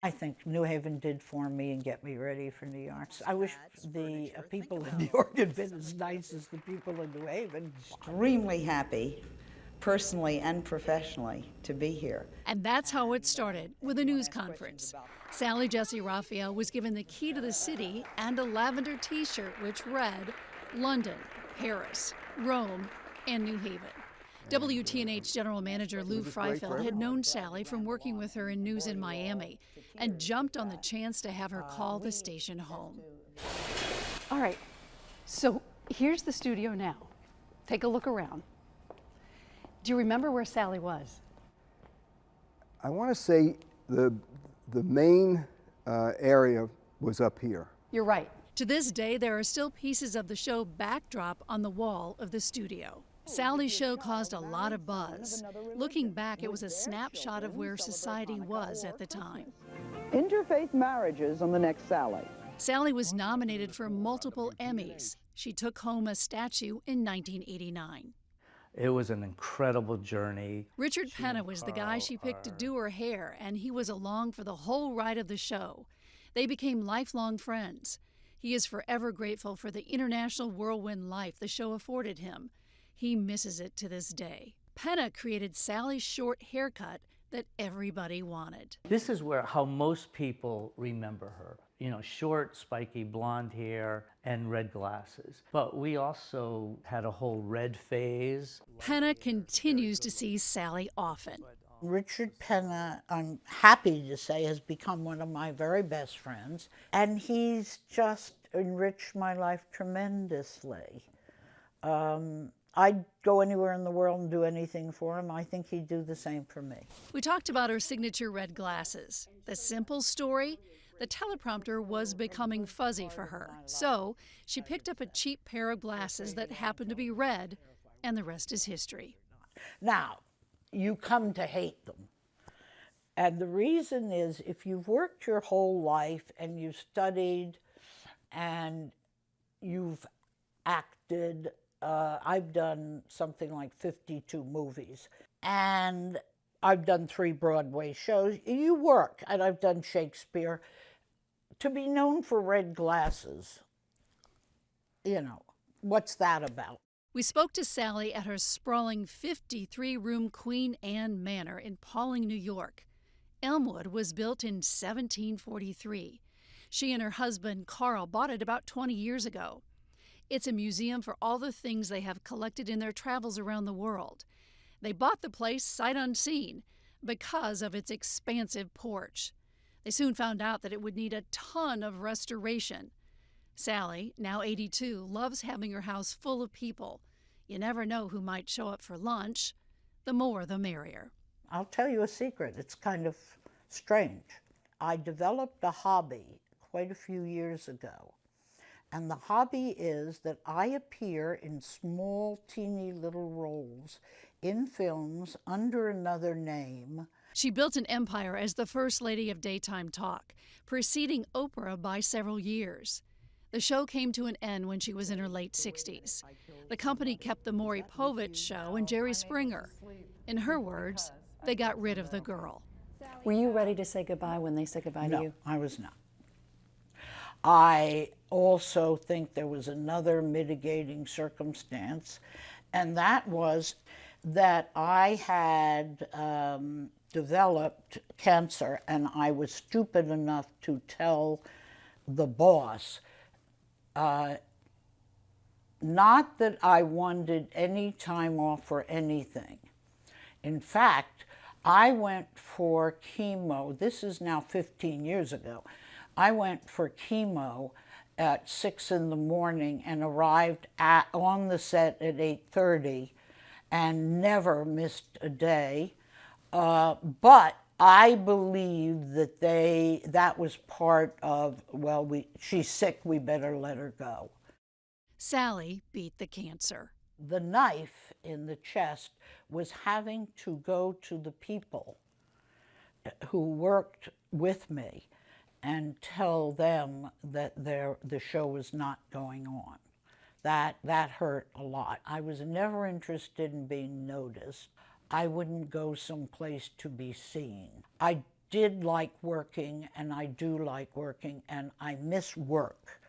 I think New Haven did for me and get me ready for New York. I wish the people in New York had been as nice as the people in New Haven. Extremely happy, personally and professionally, to be here. And that's how it started, with a news conference. Sally Jesse Raphael was given the key to the city and a lavender t-shirt which read, London, Paris, Rome, and New Haven. WTNH General Manager Lou Freifeld had known Sally from working with her in news in Miami and jumped on the chance to have her call the station home. All right, so here's the studio now. Take a look around. Do you remember where Sally was? I want to say the main area was up here. You're right. To this day, there are still pieces of the show backdrop on the wall of the studio. Sally's show caused a lot of buzz. Looking back, it was a snapshot of where society was at the time. Interfaith marriages on the next Sally. Sally was nominated for multiple Emmys. She took home a statue in 1989. It was an incredible journey. Richard Penna was the guy she picked to do her hair, and he was along for the whole ride of the show. They became lifelong friends. He is forever grateful for the international whirlwind life the show afforded him. He misses it to this day. Penna created Sally's short haircut that everybody wanted. This is how most people remember her. You know, short, spiky blonde hair and red glasses. But we also had a whole red phase. Penna continues to see Sally often. Richard Penna, I'm happy to say, has become one of my very best friends, and he's just enriched my life tremendously. I'd go anywhere in the world and do anything for him. I think he'd do the same for me. We talked about her signature red glasses. The simple story, the teleprompter was becoming fuzzy for her. So she picked up a cheap pair of glasses that happened to be red, and the rest is history. Now, you come to hate them. And the reason is, if you've worked your whole life and you've studied and you've acted, I've done something like 52 movies, and I've done 3 Broadway shows. You work, and I've done Shakespeare. To be known for red glasses, you know, what's that about? We spoke to Sally at her sprawling 53-room Queen Anne Manor in Pawling, New York. Elmwood was built in 1743. She and her husband, Carl, bought it about 20 years ago. It's a museum for all the things they have collected in their travels around the world. They bought the place sight unseen because of its expansive porch. They soon found out that it would need a ton of restoration. Sally, now 82, loves having her house full of people. You never know who might show up for lunch. The more, the merrier. I'll tell you a secret. It's kind of strange. I developed a hobby quite a few years ago. And the hobby is that I appear in small, teeny little roles in films under another name. She built an empire as the First Lady of Daytime Talk, preceding Oprah by several years. The show came to an end when she was in her late 60s. The company kept the Maury Povich show and Jerry Springer. In her words, they got rid of the girl. Were you ready to say goodbye when they said goodbye to you? No, I was not. I also think there was another mitigating circumstance, and that was that I had developed cancer, and I was stupid enough to tell the boss, not that I wanted any time off or anything. In fact, I went for chemo. This is now 15 years ago. I went for chemo at 6 in the morning and arrived on the set at 8:30 and never missed a day. But I believe that that was part of, well, she's sick, we better let her go. Sally beat the cancer. The knife in the chest was having to go to the people who worked with me and tell them that the show was not going on. That hurt a lot. I was never interested in being noticed. I wouldn't go someplace to be seen. I did like working, and I do like working, and I miss work.